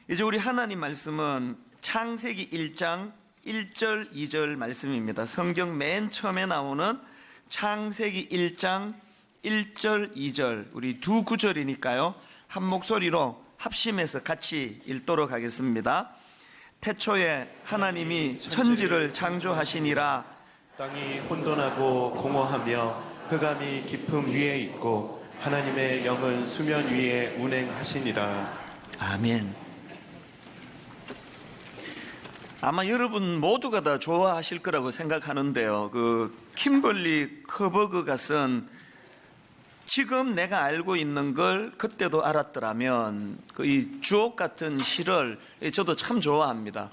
이제 우리 하나님 말씀은 창세기 1장 1절 2절 말씀입니다. 성경 맨 처음에 나오는 창세기 1장 1절 2절, 우리 두 구절이니까요 한 목소리로 합심해서 같이 읽도록 하겠습니다. 태초에 하나님이 천지를 창조하시니라. 땅이 혼돈하고 공허하며 흑암이 깊음 위에 있고 하나님의 영은 수면 위에 운행하시니라. 아멘. 아마 여러분 모두가 다 좋아하실 거라고 생각하는데요, 킴벌리 커버그가 쓴 지금 내가 알고 있는 걸 그때도 알았더라면, 이 주옥 같은 시를 저도 참 좋아합니다.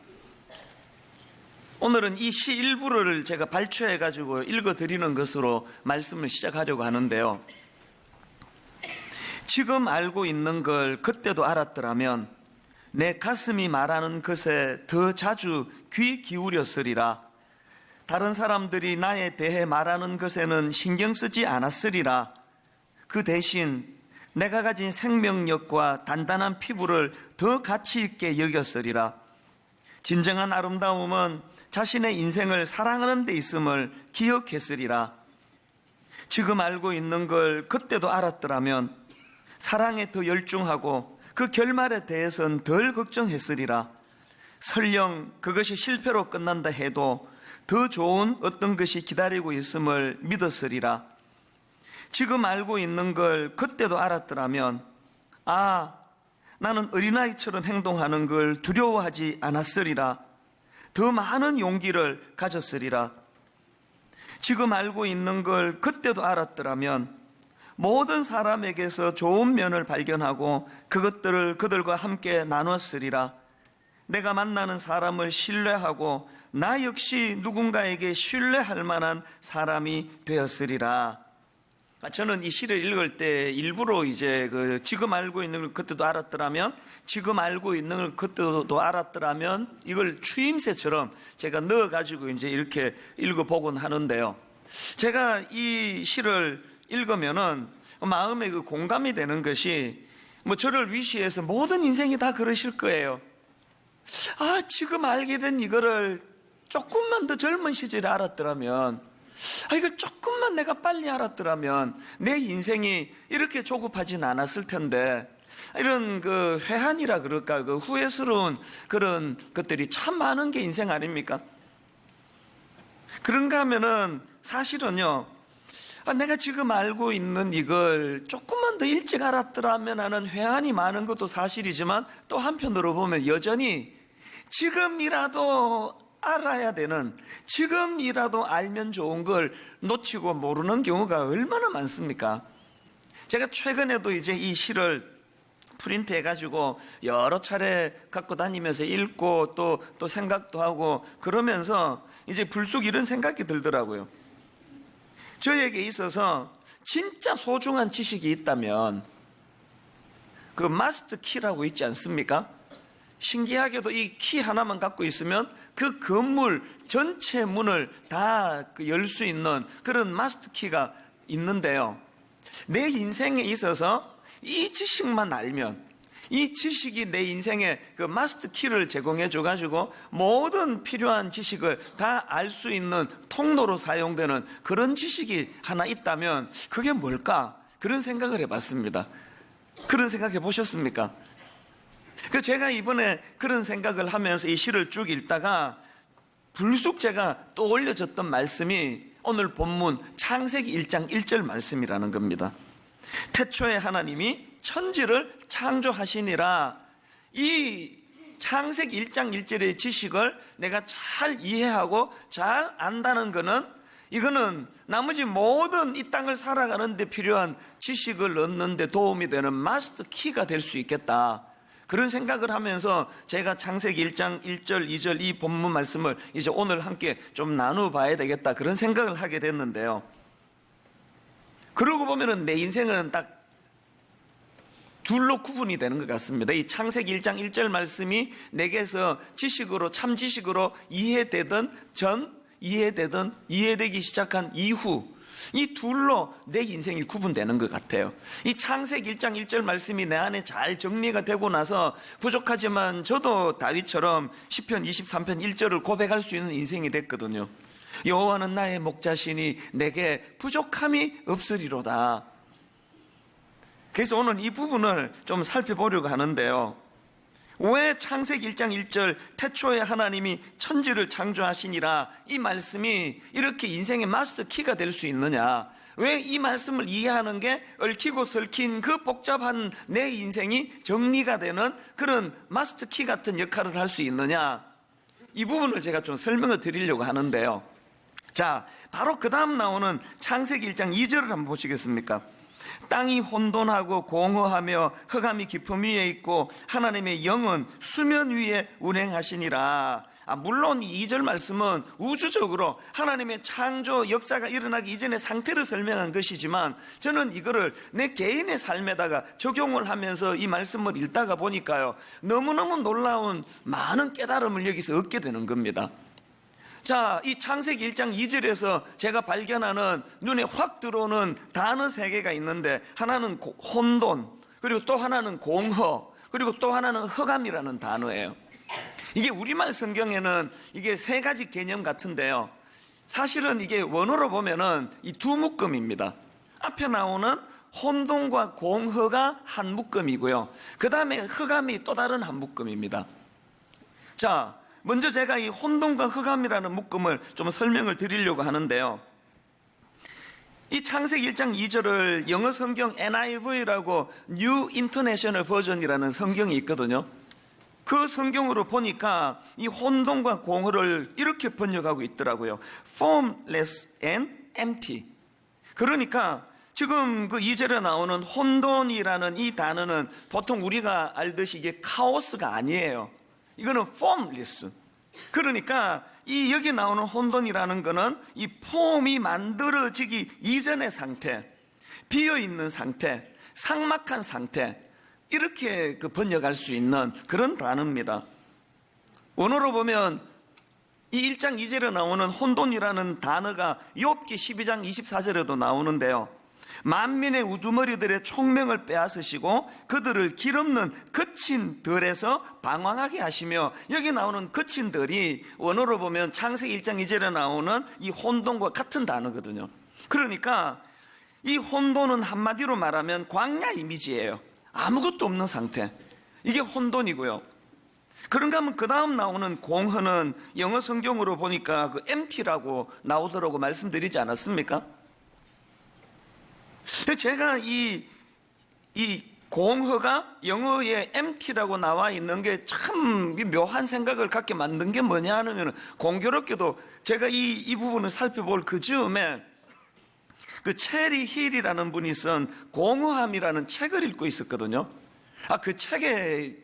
오늘은 이 시 일부를 제가 발췌해가지고 읽어드리는 것으로 말씀을 시작하려고 하는데요, 지금 알고 있는 걸 그때도 알았더라면 내 가슴이 말하는 것에 더 자주 귀 기울였으리라. 다른 사람들이 나에 대해 말하는 것에는 신경 쓰지 않았으리라. 그 대신 내가 가진 생명력과 단단한 피부를 더 가치 있게 여겼으리라. 진정한 아름다움은 자신의 인생을 사랑하는 데 있음을 기억했으리라. 지금 알고 있는 걸 그때도 알았더라면 사랑에 더 열중하고 그 결말에 대해서는 덜 걱정했으리라. 설령 그것이 실패로 끝난다 해도 더 좋은 어떤 것이 기다리고 있음을 믿었으리라. 지금 알고 있는 걸 그때도 알았더라면 나는 어린아이처럼 행동하는 걸 두려워하지 않았으리라. 더 많은 용기를 가졌으리라. 지금 알고 있는 걸 그때도 알았더라면 모든 사람에게서 좋은 면을 발견하고 그것들을 그들과 함께 나눴으리라. 내가 만나는 사람을 신뢰하고 나 역시 누군가에게 신뢰할 만한 사람이 되었으리라. 저는 이 시를 읽을 때 일부러 이제 지금 알고 있는 걸 그때도 알았더라면, 지금 알고 있는 걸 그때도 알았더라면 이걸 추임새처럼 제가 넣어가지고 이제 이렇게 읽어보곤 하는데요, 제가 이 시를 읽으면은 마음에 공감이 되는 것이, 저를 위시해서 모든 인생이 다 그러실 거예요. 지금 알게 된 이거를 조금만 더 젊은 시절에 알았더라면, 이걸 조금만 내가 빨리 알았더라면 내 인생이 이렇게 조급하진 않았을 텐데, 이런 회한이라 그럴까, 후회스러운 그런 것들이 참 많은 게 인생 아닙니까? 그런가 하면은 사실은요, 내가 지금 알고 있는 이걸 조금만 더 일찍 알았더라면 하는 회한이 많은 것도 사실이지만, 또 한편으로 보면 여전히 지금이라도 알아야 되는, 지금이라도 알면 좋은 걸 놓치고 모르는 경우가 얼마나 많습니까? 제가 최근에도 이제 이 시를 프린트 해가지고 여러 차례 갖고 다니면서 읽고 또 생각도 하고 그러면서 이제 불쑥 이런 생각이 들더라고요. 저에게 있어서 진짜 소중한 지식이 있다면 마스터 키라고 있지 않습니까? 신기하게도 이 키 하나만 갖고 있으면 그 건물 전체 문을 다 열 수 있는 그런 마스터 키가 있는데요, 내 인생에 있어서 이 지식만 알면, 이 지식이 내 인생에 마스터 키를 제공해 줘가지고 모든 필요한 지식을 다 알 수 있는 통로로 사용되는 그런 지식이 하나 있다면 그게 뭘까? 그런 생각을 해봤습니다. 그런 생각 해보셨습니까? 제가 이번에 그런 생각을 하면서 이 시를 쭉 읽다가 불쑥 제가 또 올려졌던 말씀이 오늘 본문 창세기 1장 1절 말씀이라는 겁니다. 태초에 하나님이 천지를 창조하시니라. 이 창세기 1장 1절의 지식을 내가 잘 이해하고 잘 안다는 거는, 이거는 나머지 모든 이 땅을 살아가는 데 필요한 지식을 얻는 데 도움이 되는 마스터 키가 될 수 있겠다. 그런 생각을 하면서 제가 창세기 1장 1절 2절 이 본문 말씀을 이제 오늘 함께 좀 나눠봐야 되겠다, 그런 생각을 하게 됐는데요, 그러고 보면은 내 인생은 딱 둘로 구분이 되는 것 같습니다. 이 창세기 1장 1절 말씀이 내게서 지식으로, 참 지식으로 이해되던 전, 이해되기 시작한 이후, 이 둘로 내 인생이 구분되는 것 같아요. 이 창세기 1장 1절 말씀이 내 안에 잘 정리가 되고 나서 부족하지만 저도 다윗처럼 시편 23편 1절을 고백할 수 있는 인생이 됐거든요. 여호와는 나의 목자시니 내게 부족함이 없으리로다. 그래서 오늘 이 부분을 좀 살펴보려고 하는데요. 왜 창세기 1장 1절 태초에 하나님이 천지를 창조하시니라 이 말씀이 이렇게 인생의 마스터 키가 될 수 있느냐, 왜 이 말씀을 이해하는 게 얽히고 설킨 그 복잡한 내 인생이 정리가 되는 그런 마스터 키 같은 역할을 할 수 있느냐, 이 부분을 제가 좀 설명을 드리려고 하는데요. 자, 바로 그 다음 나오는 창세기 1장 2절을 한번 보시겠습니까? 땅이 혼돈하고 공허하며 흑암이 깊음 위에 있고 하나님의 영은 수면 위에 운행하시니라. 물론 이 2절 말씀은 우주적으로 하나님의 창조 역사가 일어나기 이전의 상태를 설명한 것이지만, 저는 이거를 내 개인의 삶에다가 적용을 하면서 이 말씀을 읽다가 보니까요, 너무너무 놀라운 많은 깨달음을 여기서 얻게 되는 겁니다. 자, 이 창세기 1장 2절에서 제가 발견하는 눈에 확 들어오는 단어 3개가 있는데, 하나는 혼돈, 그리고 또 하나는 공허, 그리고 또 하나는 흑암이라는 단어예요. 이게 우리말 성경에는 이게 3가지 개념 같은데요, 사실은 이게 원어로 보면은 이 두 묶음입니다. 앞에 나오는 혼돈과 공허가 한 묶음이고요, 그 다음에 흑암이 또 다른 한 묶음입니다. 자, 먼저 제가 이 혼돈과 흑암이라는 묶음을 좀 설명을 드리려고 하는데요. 이 창세기 1장 2절을 영어 성경 NIV라고 New International Version이라는 성경이 있거든요. 그 성경으로 보니까 이 혼돈과 공허를 이렇게 번역하고 있더라고요. Formless and empty. 그러니까 지금 그 2절에 나오는 혼돈이라는 이 단어는 보통 우리가 알듯이 이게 카오스가 아니에요. 이거는 formless. 그러니까 이 여기 나오는 혼돈이라는 거는 이 폼이 만들어지기 이전의 상태, 비어있는 상태, 삭막한 상태, 이렇게 그 번역할 수 있는 그런 단어입니다. 원어로 보면 이 1장 2절에 나오는 혼돈이라는 단어가 욥기 12장 24절에도 나오는데요, 만민의 우두머리들의 총명을 빼앗으시고 그들을 길없는 거친 들에서 방황하게 하시며, 여기 나오는 거친 들이 원어로 보면 창세기 1장 2절에 나오는 이 혼돈과 같은 단어거든요. 그러니까 이 혼돈은 한마디로 말하면 광야 이미지예요. 아무것도 없는 상태, 이게 혼돈이고요. 그런가 하면 그 다음 나오는 공허는 영어 성경으로 보니까 그 empty라고 나오더라고 말씀드리지 않았습니까? 제가 이 공허가 영어에 empty라고 나와 있는 게 참 묘한 생각을 갖게 만든 게 뭐냐 하면, 공교롭게도 제가 이 부분을 살펴볼 그 즈음에 그 체리 힐이라는 분이 쓴 공허함이라는 책을 읽고 있었거든요. 그 책에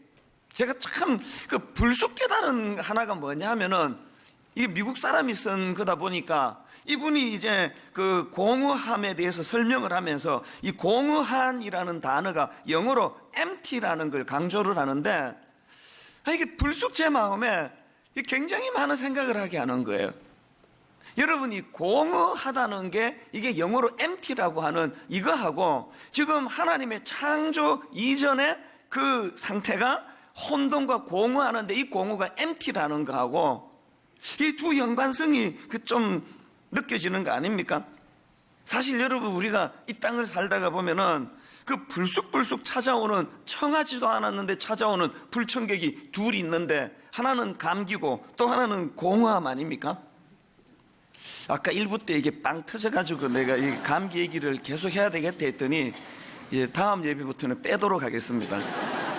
제가 참 그 불쑥 깨달은 하나가 뭐냐 하면은, 이게 미국 사람이 쓴 거다 보니까 이분이 이제 그 공허함에 대해서 설명을 하면서 이 공허한이라는 단어가 영어로 empty라는 걸 강조를 하는데, 이게 불쑥 제 마음에 굉장히 많은 생각을 하게 하는 거예요. 여러분, 이 공허하다는 게 이게 영어로 empty라고 하는 이거하고 지금 하나님의 창조 이전의 그 상태가 혼돈과 공허하는데 이 공허가 empty라는 거하고 이 두 연관성이 좀 느껴지는 거 아닙니까? 사실 여러분, 우리가 이 땅을 살다가 보면은 그 불쑥불쑥 찾아오는, 청하지도 않았는데 찾아오는 불청객이 둘이 있는데, 하나는 감기고 또 하나는 공허함 아닙니까? 아까 1부 때 이게 빵 터져가지고 내가 이 감기 얘기를 계속 해야 되겠다 했더니 다음 예배부터는 빼도록 하겠습니다.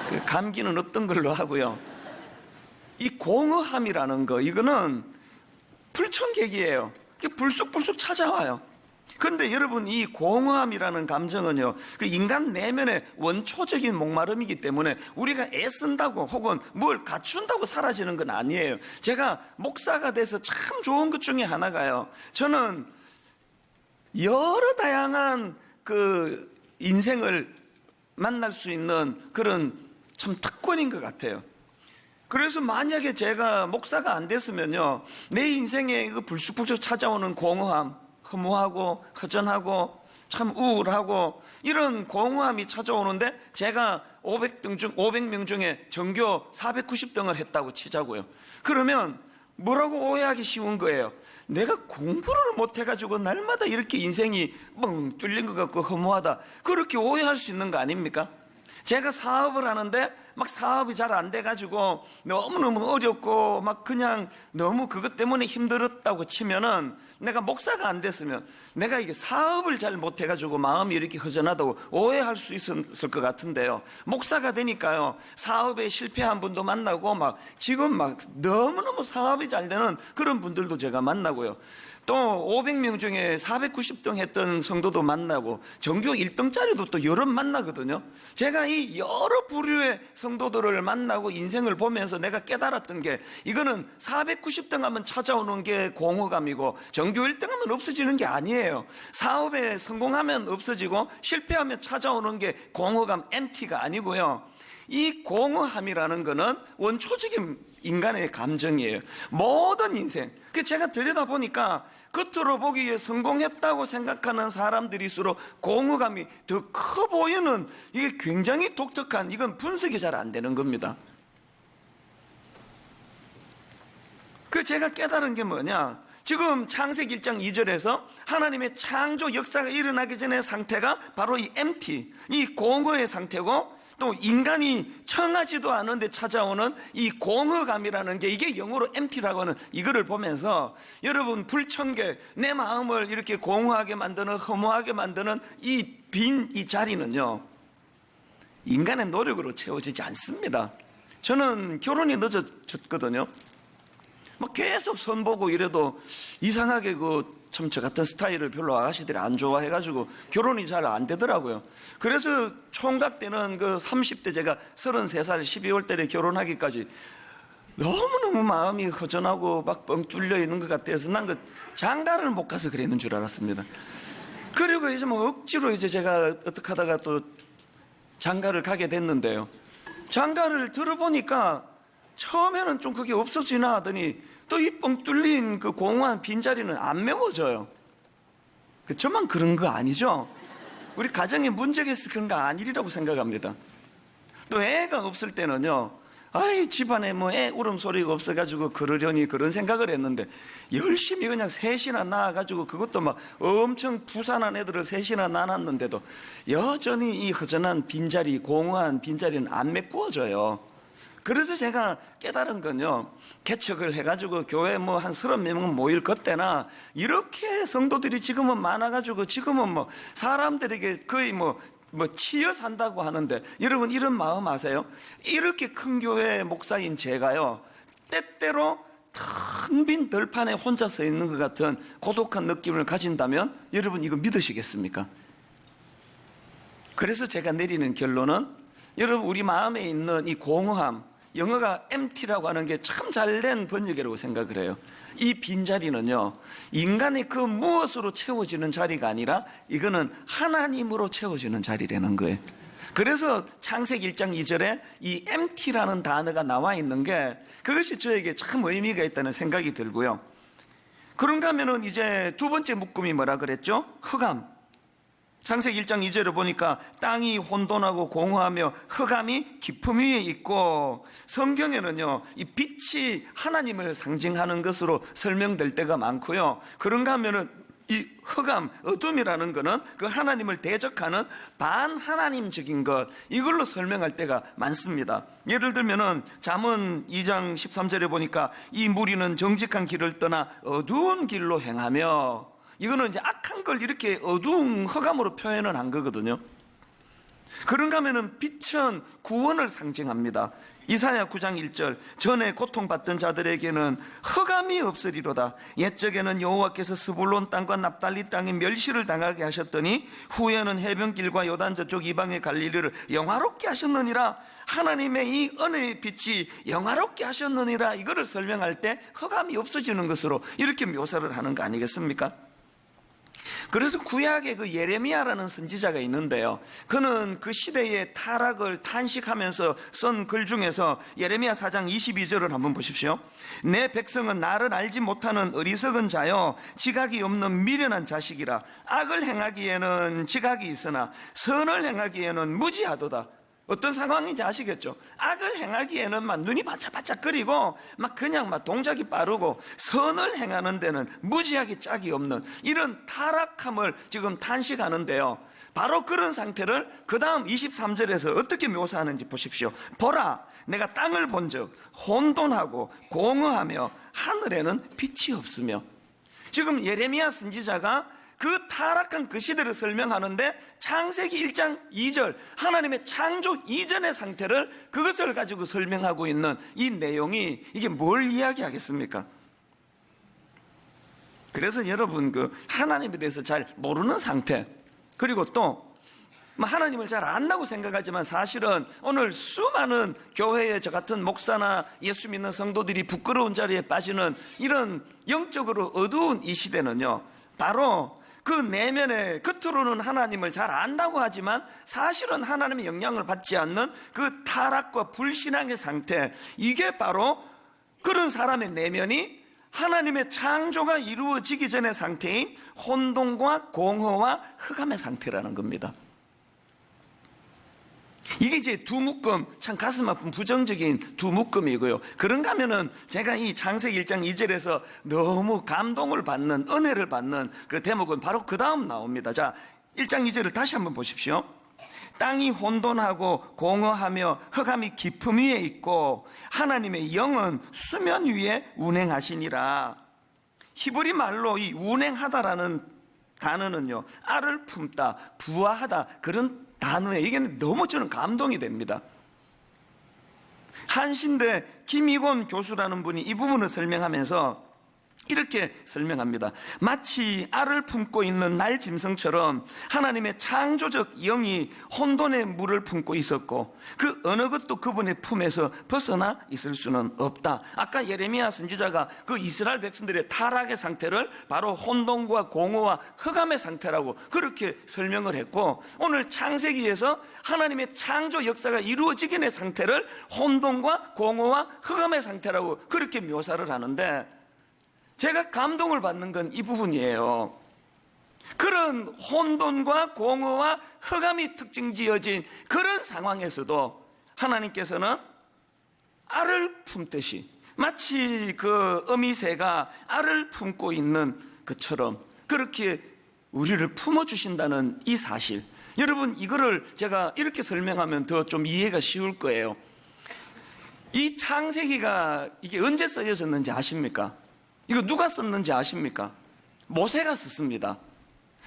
그 감기는 없던 걸로 하고요. 이 공허함이라는 거, 이거는 불청객이에요. 불쑥불쑥 찾아와요. 그런데 여러분, 이 공허함이라는 감정은요, 그 인간 내면의 원초적인 목마름이기 때문에 우리가 애쓴다고 혹은 뭘 갖춘다고 사라지는 건 아니에요. 제가 목사가 돼서 참 좋은 것 중에 하나가요, 저는 여러 다양한 그 인생을 만날 수 있는 그런 참 특권인 것 같아요. 그래서 만약에 제가 목사가 안 됐으면요, 내 인생에 그 불쑥불쑥 찾아오는 공허함, 허무하고 허전하고 참 우울하고 이런 공허함이 찾아오는데 제가 500명 중에 전교 490등을 했다고 치자고요. 그러면 뭐라고 오해하기 쉬운 거예요. 내가 공부를 못해가지고 날마다 이렇게 인생이 뻥 뚫린 것 같고 허무하다, 그렇게 오해할 수 있는 거 아닙니까? 제가 사업을 하는데 막 사업이 잘 안 돼가지고 너무너무 어렵고 막 그냥 너무 그것 때문에 힘들었다고 치면은, 내가 목사가 안 됐으면 내가 이게 사업을 잘 못해가지고 마음이 이렇게 허전하다고 오해할 수 있었을 것 같은데요, 목사가 되니까요 사업에 실패한 분도 만나고 막 지금 막 너무너무 사업이 잘 되는 그런 분들도 제가 만나고요, 또 500명 중에 490등 했던 성도도 만나고 전교 1등짜리도 또 여러 만나거든요. 제가 이 여러 부류의 성도들을 만나고 인생을 보면서 내가 깨달았던 게, 이거는 490등 하면 찾아오는 게 공허감이고 전교 1등 하면 없어지는 게 아니에요. 사업에 성공하면 없어지고 실패하면 찾아오는 게 공허감, MT가 아니고요, 이 공허함이라는 거는 원초적인 인간의 감정이에요. 모든 인생. 제가 들여다보니까 겉으로 보기에 성공했다고 생각하는 사람들일수록 공허감이 더 커 보이는, 이게 굉장히 독특한, 이건 분석이 잘 안 되는 겁니다. 제가 깨달은 게 뭐냐, 지금 창세기 1장 2절에서 하나님의 창조 역사가 일어나기 전의 상태가 바로 이 MT, 이 공허의 상태고, 또 인간이 청하지도 않은데 찾아오는 이 공허감이라는 게, 이게 영어로 MT라고 하는, 이거를 보면서 여러분 불청객, 내 마음을 이렇게 공허하게 만드는, 허무하게 만드는 이 빈 자리는요 인간의 노력으로 채워지지 않습니다. 저는 결혼이 늦어졌거든요. 막 계속 선보고 이래도 이상하게 참 저 같은 스타일을 별로 아가씨들이 안 좋아해가지고 결혼이 잘 안 되더라고요. 그래서 총각 때는 30대 제가 33살 12월 달에 결혼하기까지 너무너무 마음이 허전하고 막 뻥 뚫려 있는 것 같아서 난 장가를 못 가서 그랬는 줄 알았습니다. 그리고 이제 뭐 억지로 이제 제가 어떻게 하다가 또 장가를 가게 됐는데요, 장가를 들어보니까 처음에는 좀 그게 없어지나 하더니 또 이 뻥 뚫린 그 공허한 빈자리는 안 메워져요. 저만 그런 거 아니죠? 우리 가정에 문제가 있어 그런 거 아니라고 생각합니다. 또 애가 없을 때는요, 아이 집안에 뭐 애 울음소리가 없어가지고 그러려니 그런 생각을 했는데, 열심히 그냥 셋이나 낳아가지고 그것도 막 엄청 부산한 애들을 셋이나 낳았는데도 여전히 이 허전한 빈자리, 공허한 빈자리는 안 메꾸어져요. 그래서 제가 깨달은 건요, 개척을 해가지고 교회 뭐 한 30명 모일 그때나 이렇게 성도들이 지금은 많아가지고 지금은 뭐 사람들에게 거의 뭐 치여 산다고 하는데, 여러분 이런 마음 아세요? 이렇게 큰 교회 목사인 제가요, 때때로 텅 빈 들판에 혼자 서 있는 것 같은 고독한 느낌을 가진다면 여러분 이거 믿으시겠습니까? 그래서 제가 내리는 결론은, 여러분 우리 마음에 있는 이 공허함, 영어가 MT라고 하는 게 참 잘된 번역이라고 생각을 해요. 이 빈자리는요 인간의 그 무엇으로 채워지는 자리가 아니라 이거는 하나님으로 채워지는 자리라는 거예요. 그래서 창세기 1장 2절에 이 MT라는 단어가 나와 있는 게, 그것이 저에게 참 의미가 있다는 생각이 들고요. 그런가 하면은 이제 두 번째 묶음이 뭐라 그랬죠? 흑암. 창세기 1장 2절을 보니까 땅이 혼돈하고 공허하며 흑암이 깊음 위에 있고, 성경에는요 이 빛이 하나님을 상징하는 것으로 설명될 때가 많고요. 그런가 하면은 이 흑암, 어둠이라는 것은 그 하나님을 대적하는 반하나님적인 것, 이걸로 설명할 때가 많습니다. 예를 들면은 잠언 2장 13절에 보니까 이 무리는 정직한 길을 떠나 어두운 길로 행하며, 이거는 이제 악한 걸 이렇게 어두운 흑암으로 표현을 한 거거든요. 그런가 하면은 빛은 구원을 상징합니다. 이사야 9장 1절, 전에 고통받던 자들에게는 흑암이 없으리로다. 옛적에는 여호와께서 스불론 땅과 납달리 땅에 멸시를 당하게 하셨더니 후에는 해변길과 요단 저쪽 이방의 갈릴리를 영화롭게 하셨느니라. 하나님의 이 은혜의 빛이 영화롭게 하셨느니라, 이거를 설명할 때 흑암이 없어지는 것으로 이렇게 묘사를 하는 거 아니겠습니까? 그래서 구약에 그 예레미야라는 선지자가 있는데요, 그는 그 시대의 타락을 탄식하면서 쓴 글 중에서 예레미야 4장 22절을 한번 보십시오. 내 백성은 나를 알지 못하는 어리석은 자요, 지각이 없는 미련한 자식이라. 악을 행하기에는 지각이 있으나 선을 행하기에는 무지하도다. 어떤 상황인지 아시겠죠? 악을 행하기에는 막 눈이 바짝바짝거리고 막 그냥 막 동작이 빠르고, 선을 행하는 데는 무지하게 짝이 없는 이런 타락함을 지금 탄식하는데요, 바로 그런 상태를 그 다음 23절에서 어떻게 묘사하는지 보십시오. 보라, 내가 땅을 본즉 혼돈하고 공허하며 하늘에는 빛이 없으며. 지금 예레미야 선지자가 그 타락한 그 시대를 설명하는데, 창세기 1장 2절 하나님의 창조 이전의 상태를, 그것을 가지고 설명하고 있는 이 내용이 이게 뭘 이야기하겠습니까? 그래서 여러분, 그 하나님에 대해서 잘 모르는 상태, 그리고 또 하나님을 잘 안다고 생각하지만 사실은 오늘 수많은 교회의 저 같은 목사나 예수 믿는 성도들이 부끄러운 자리에 빠지는 이런 영적으로 어두운 이 시대는요, 바로 그 내면에 겉으로는 하나님을 잘 안다고 하지만 사실은 하나님의 영향을 받지 않는 그 타락과 불신앙의 상태, 이게 바로 그런 사람의 내면이 하나님의 창조가 이루어지기 전의 상태인 혼돈과 공허와 흑암의 상태라는 겁니다. 이게 이제 두 묶음, 참 가슴 아픈 부정적인 두 묶음이고요. 그런가 하면은 제가 이 창세기 1장 2절에서 너무 감동을 받는, 은혜를 받는 그 대목은 바로 그 다음 나옵니다. 자, 1장 2절을 다시 한번 보십시오. 땅이 혼돈하고 공허하며 흑암이 깊음 위에 있고 하나님의 영은 수면 위에 운행하시니라. 히브리 말로 이 운행하다라는 단어는요, 알을 품다, 부화하다, 그런 단어에, 이게 너무 저는 감동이 됩니다. 한신대 김희곤 교수라는 분이 이 부분을 설명하면서 이렇게 설명합니다. 마치 알을 품고 있는 날 짐승처럼 하나님의 창조적 영이 혼돈의 물을 품고 있었고, 그 어느 것도 그분의 품에서 벗어나 있을 수는 없다. 아까 예레미야 선지자가 그 이스라엘 백성들의 타락의 상태를 바로 혼돈과 공허와 흑암의 상태라고 그렇게 설명을 했고, 오늘 창세기에서 하나님의 창조 역사가 이루어지기 전의 상태를 혼돈과 공허와 흑암의 상태라고 그렇게 묘사를 하는데, 제가 감동을 받는 건 이 부분이에요. 그런 혼돈과 공허와 흑암이 특징지어진 그런 상황에서도 하나님께서는 알을 품듯이, 마치 그 어미새가 알을 품고 있는 것처럼 그렇게 우리를 품어주신다는 이 사실, 여러분, 이거를 제가 이렇게 설명하면 더 좀 이해가 쉬울 거예요. 이 창세기가 이게 언제 써졌는지 아십니까? 이거 누가 썼는지 아십니까? 모세가 썼습니다.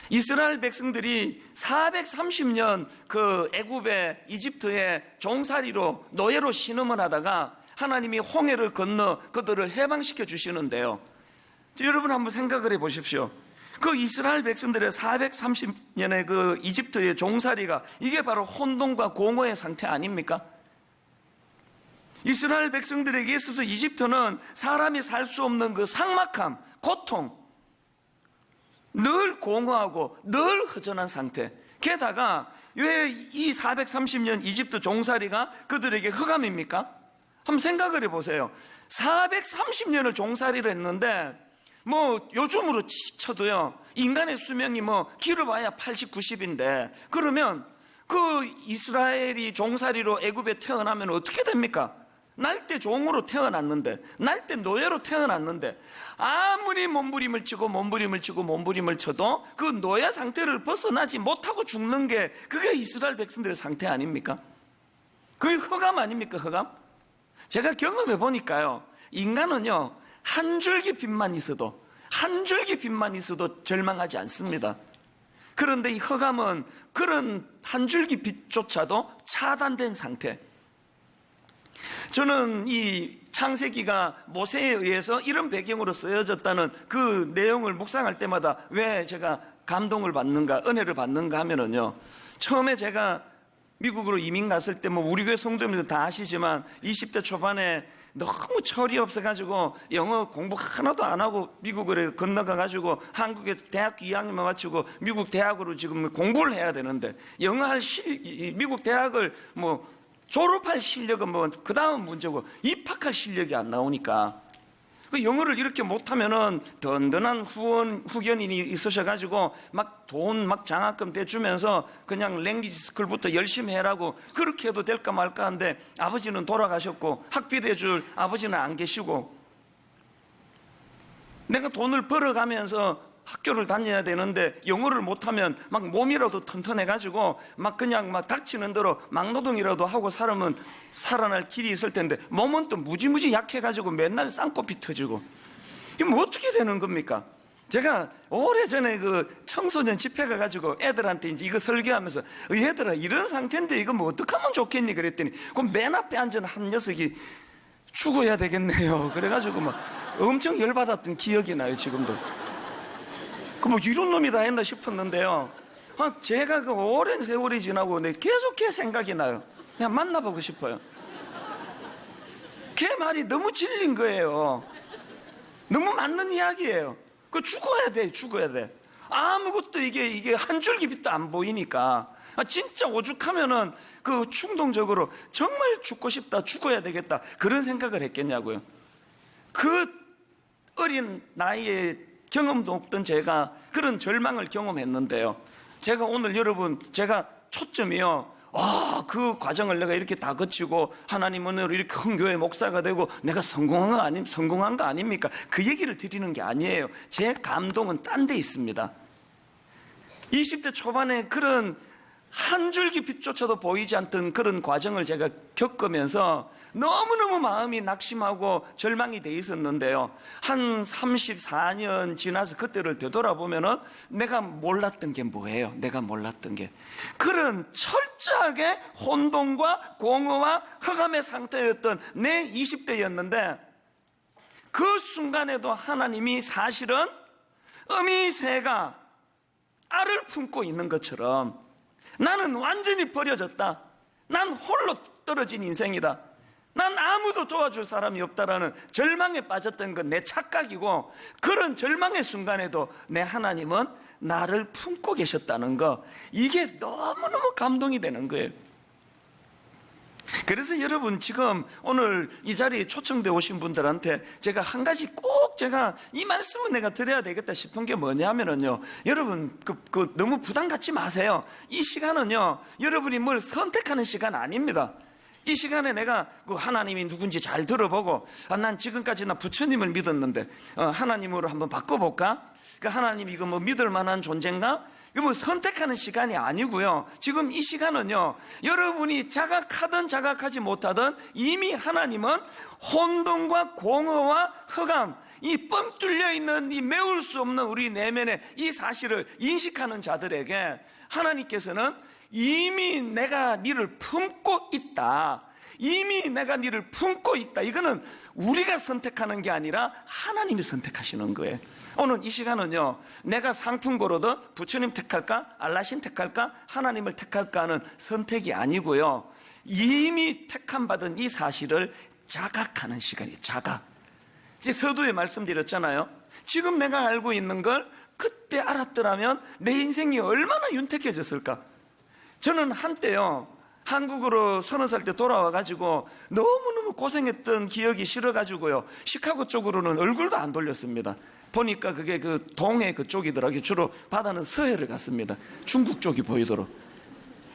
이스라엘 백성들이 430년 그 애굽의 이집트의 종살이로 노예로 신음을 하다가 하나님이 홍해를 건너 그들을 해방시켜 주시는데요, 여러분 한번 생각을 해 보십시오. 그 이스라엘 백성들의 430년의 그 이집트의 종살이가 이게 바로 혼돈과 공허의 상태 아닙니까? 이스라엘 백성들에게 있어서 이집트는 사람이 살 수 없는 그 삭막함, 고통, 늘 공허하고 늘 허전한 상태. 게다가 왜 이 430년 이집트 종살이가 그들에게 흑암입니까? 한번 생각을 해보세요. 430년을 종살이를 했는데 뭐 요즘으로 쳐도요, 인간의 수명이 뭐 길어봐야 80, 90인데 그러면 그 이스라엘이 종살이로 애굽에 태어나면 어떻게 됩니까? 날 때 종으로 태어났는데, 날 때 노예로 태어났는데, 아무리 몸부림을 치고 몸부림을 쳐도 그 노예 상태를 벗어나지 못하고 죽는 게 그게 이스라엘 백성들의 상태 아닙니까? 그게 흑암 아닙니까? 흑암? 제가 경험해 보니까요, 인간은요, 한 줄기 빛만 있어도 절망하지 않습니다. 그런데 이 흑암은 그런 한 줄기 빛조차도 차단된 상태. 저는 이 창세기가 모세에 의해서 이런 배경으로 쓰여졌다는 그 내용을 묵상할 때마다 왜 제가 감동을 받는가, 은혜를 받는가 하면은요, 처음에 제가 미국으로 이민 갔을 때 뭐 우리 교회 성도님들 다 아시지만 20대 초반에 너무 철이 없어가지고 영어 공부 하나도 안 하고 미국을 건너가가지고 한국에 대학교 2학년만 마치고 미국 대학으로 지금 공부를 해야 되는데 미국 대학을 뭐 졸업할 실력은 뭐 그 다음 문제고 입학할 실력이 안 나오니까 그 영어를 이렇게 못하면은 든든한 후견인이 있으셔가지고 막 돈 막 장학금 대주면서 그냥 랭귀지 스쿨부터 열심히 해라고 그렇게 해도 될까 말까 한데 아버지는 돌아가셨고 학비 대줄 아버지는 안 계시고 내가 돈을 벌어가면서 학교를 다녀야 되는데 영어를 못하면 막 몸이라도 튼튼해가지고 막 그냥 막 닥치는 대로 막노동이라도 하고 살아면 살아날 길이 있을 텐데 몸은 또 무지무지 약해가지고 맨날 쌍꺼풀 터지고 이게 뭐 어떻게 되는 겁니까? 제가 오래전에 그 청소년 집회 가가지고 애들한테 이제 이거 설교하면서 얘들아 이런 상태인데 이거 뭐 어떻게 하면 좋겠니 그랬더니 그럼 맨 앞에 앉은 한 녀석이 죽어야 되겠네요 그래가지고 막 엄청 열받았던 기억이 나요 지금도. 그 뭐 이런 놈이 다 했나 싶었는데요. 제가 그 오랜 세월이 지나고 계속 걔 생각이 나요. 그냥 만나보고 싶어요. 걔 말이 너무 진린 거예요. 너무 맞는 이야기예요. 그 죽어야 돼. 아무것도 이게 한 줄기 빛도 안 보이니까. 진짜 오죽하면은 그 충동적으로 정말 죽고 싶다, 죽어야 되겠다 그런 생각을 했겠냐고요. 그 어린 나이에 경험도 없던 제가 그런 절망을 경험했는데요. 제가 오늘 여러분 제가 초점이요. 그 과정을 내가 이렇게 다 거치고 하나님 은혜로 이렇게 큰 교회 목사가 되고 내가 성공한 거 아닙니까? 그 얘기를 드리는 게 아니에요. 제 감동은 딴 데 있습니다. 20대 초반에 그런 한 줄기 빛조차도 보이지 않던 그런 과정을 제가 겪으면서 너무너무 마음이 낙심하고 절망이 돼 있었는데요. 한 34년 지나서 그때를 되돌아보면은 내가 몰랐던 게 뭐예요? 내가 몰랐던 게 그런 철저하게 혼돈과 공허와 흑암의 상태였던 내 20대였는데 그 순간에도 하나님이 사실은 어미새가 알을 품고 있는 것처럼 나는 완전히 버려졌다. 난 홀로 떨어진 인생이다. 난 아무도 도와줄 사람이 없다라는 절망에 빠졌던 건 내 착각이고 그런 절망의 순간에도 내 하나님은 나를 품고 계셨다는 거 이게 너무너무 감동이 되는 거예요. 그래서 여러분 지금 오늘 이 자리에 초청돼 오신 분들한테 제가 한 가지 꼭 제가 이 말씀은 내가 드려야 되겠다 싶은 게 뭐냐면요. 여러분 너무 부담 갖지 마세요. 이 시간은요. 여러분이 뭘 선택하는 시간 아닙니다. 이 시간에 내가 그 하나님이 누군지 잘 들어보고 난 지금까지 나 부처님을 믿었는데 하나님으로 한번 바꿔볼까? 그 하나님 이거 뭐 믿을 만한 존재인가? 이거 뭐 선택하는 시간이 아니고요. 지금 이 시간은요. 여러분이 자각하든 자각하지 못하든 이미 하나님은 혼돈과 공허와 흑암 이 뻥 뚫려 있는 이 메울 수 없는 우리 내면의 이 사실을 인식하는 자들에게 하나님께서는 이미 내가 니를 품고 있다. 이미 내가 니를 품고 있다. 이거는 우리가 선택하는 게 아니라 하나님이 선택하시는 거예요. 오늘 이 시간은요. 내가 상품 고르든 부처님 택할까? 알라신 택할까? 하나님을 택할까 하는 선택이 아니고요. 이미 택함 받은 이 사실을 자각하는 시간이에요. 자각. 이제 서두에 말씀드렸잖아요. 지금 내가 알고 있는 걸 그때 알았더라면 내 인생이 얼마나 윤택해졌을까? 저는 한때요. 한국으로 30살 때 돌아와가지고 너무너무 고생했던 기억이 싫어가지고요. 시카고 쪽으로는 얼굴도 안 돌렸습니다. 보니까 그게 그 동해 그쪽이더라고요. 주로 바다는 서해를 갔습니다. 중국 쪽이 보이도록.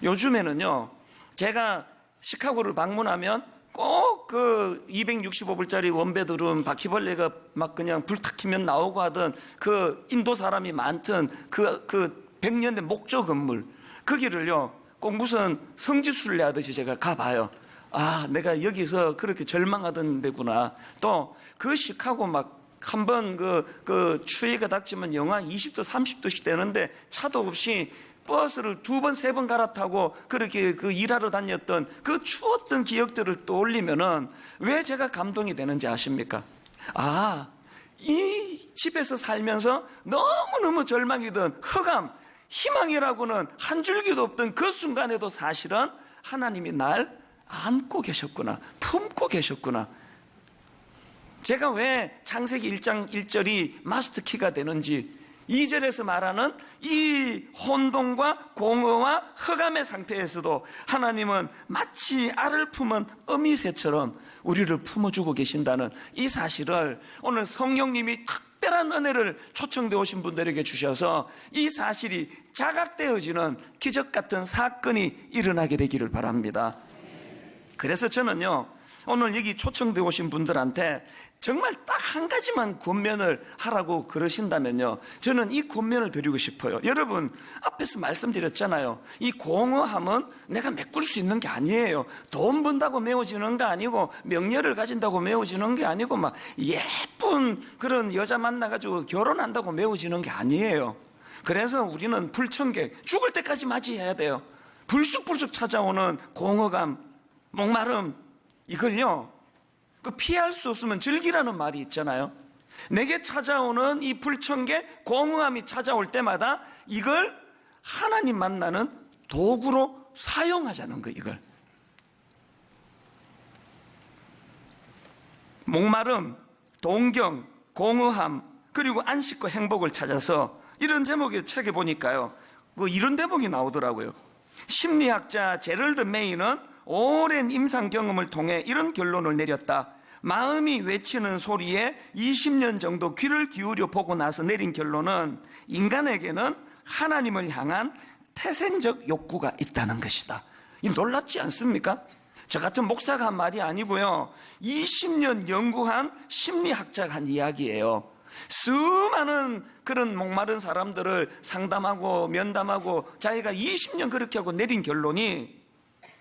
요즘에는요. 제가 시카고를 방문하면 꼭 그 265불짜리 원베드룸 바퀴벌레가 막 그냥 불 탁 켜면 나오고 하던 그 인도 사람이 많던 그 100년 된 목조 건물 거기를요. 꼭 무슨 성지순례 하듯이 제가 가봐요. 내가 여기서 그렇게 절망하던 데구나. 또 그 시카고 막 한번 그 추위가 닥치면 영하 20도 30도씩 되는데 차도 없이 버스를 2번 3번 갈아타고 그렇게 그 일하러 다녔던 그 추웠던 기억들을 떠올리면은 왜 제가 감동이 되는지 아십니까? 이 집에서 살면서 너무너무 절망이던 흑암 희망이라고는 한 줄기도 없던 그 순간에도 사실은 하나님이 날 안고 계셨구나, 품고 계셨구나. 제가 왜 창세기 1장 1절이 마스터키가 되는지, 2절에서 말하는 이 혼돈과 공허와 흑암의 상태에서도 하나님은 마치 알을 품은 어미새처럼 우리를 품어주고 계신다는 이 사실을 오늘 성령님이 특별한 은혜를 초청되어 오신 분들에게 주셔서 이 사실이 자각되어지는 기적 같은 사건이 일어나게 되기를 바랍니다. 그래서 저는요, 오늘 여기 초청되어 오신 분들한테 정말 딱 한 가지만 권면을 하라고 그러신다면요, 저는 이 권면을 드리고 싶어요. 여러분, 앞에서 말씀드렸잖아요. 이 공허함은 내가 메꿀 수 있는 게 아니에요. 돈 번다고 메워지는 거 아니고, 명예를 가진다고 메워지는 게 아니고, 막 예쁜 그런 여자 만나가지고 결혼한다고 메워지는 게 아니에요. 그래서 우리는 불청객, 죽을 때까지 맞이해야 돼요. 불쑥불쑥 찾아오는 공허감, 목마름, 이걸요, 피할 수 없으면 즐기라는 말이 있잖아요. 내게 찾아오는 이 불청객, 공허함이 찾아올 때마다 이걸 하나님 만나는 도구로 사용하자는 거예요. 이걸 목마름, 동경, 공허함, 그리고 안식과 행복을 찾아서, 이런 제목의 책에 보니까요, 이런 대목이 나오더라고요. 심리학자 제럴드 메이는 오랜 임상 경험을 통해 이런 결론을 내렸다. 마음이 외치는 소리에 20년 정도 귀를 기울여 보고 나서 내린 결론은 인간에게는 하나님을 향한 태생적 욕구가 있다는 것이다. 이 놀랍지 않습니까? 저 같은 목사가 한 말이 아니고요, 20년 연구한 심리학자가 한 이야기예요. 수많은 그런 목마른 사람들을 상담하고 면담하고 자기가 20년 그렇게 하고 내린 결론이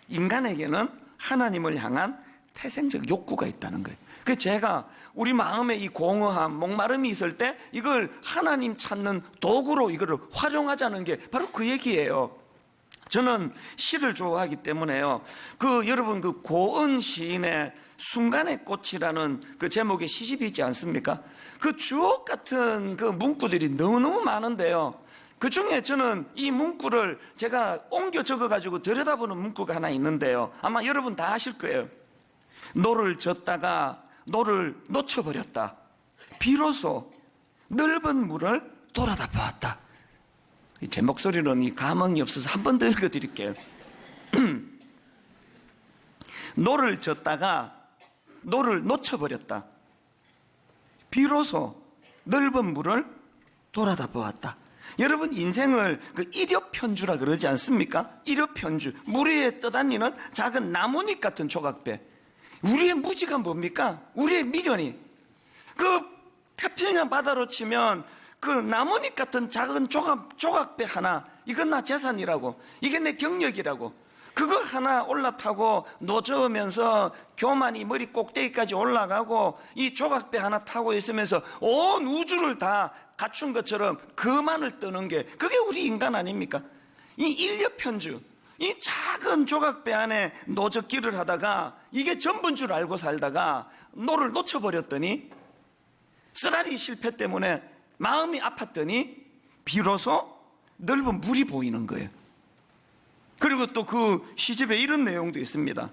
인간에게는 하나님을 향한 태생적 욕구가 있다는 거예요. 그래서 제가 우리 마음에 이 공허함, 목마름이 있을 때 이걸 하나님 찾는 도구로 이거를 활용하자는 게 바로 그 얘기예요. 저는 시를 좋아하기 때문에요, 여러분 고은 시인의 순간의 꽃이라는 그 제목의 시집이 있지 않습니까? 그 주옥 같은 그 문구들이 너무너무 많은데요, 그 중에 저는 이 문구를 제가 옮겨 적어가지고 들여다보는 문구가 하나 있는데요, 아마 여러분 다 아실 거예요. 노를 젓다가 노를 놓쳐버렸다. 비로소 넓은 물을 돌아다 보았다. 제 목소리는 이 감흥이 없어서 한 번 더 읽어드릴게요. 노를 젓다가 노를 놓쳐버렸다. 비로소 넓은 물을 돌아다 보았다. 여러분, 인생을 일엽편주라 그러지 않습니까? 일엽편주, 물 위에 떠다니는 작은 나뭇잎 같은 조각배. 우리의 무지가 뭡니까? 우리의 미련이. 태평양 바다로 치면 나뭇잎 같은 작은 조각배 하나, 이건 나 재산이라고, 이게 내 경력이라고, 그거 하나 올라타고 노저으면서 교만이 머리 꼭대기까지 올라가고 이 조각배 하나 타고 있으면서 온 우주를 다 갖춘 것처럼 그만을 떠는 게, 그게 우리 인간 아닙니까? 이 일엽편주, 이 작은 조각배 안에 노젓기를 하다가 이게 전부인 줄 알고 살다가 노를 놓쳐버렸더니, 쓰라리 실패 때문에 마음이 아팠더니 비로소 넓은 물이 보이는 거예요. 그리고 또 그 시집에 이런 내용도 있습니다.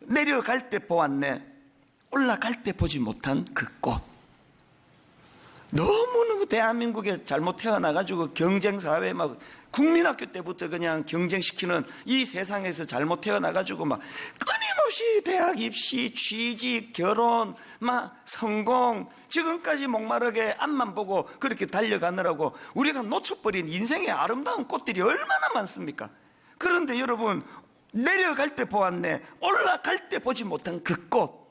내려갈 때 보았네, 올라갈 때 보지 못한 그 꽃. 너무너무 대한민국에 잘못 태어나가지고 경쟁사회, 막 국민학교 때부터 그냥 경쟁시키는 이 세상에서 잘못 태어나가지고 막 끊임없이 대학 입시, 취직, 결혼, 막 성공, 지금까지 목마르게 앞만 보고 그렇게 달려가느라고 우리가 놓쳐버린 인생의 아름다운 꽃들이 얼마나 많습니까? 그런데 여러분, 내려갈 때 보았네, 올라갈 때 보지 못한 그 꽃,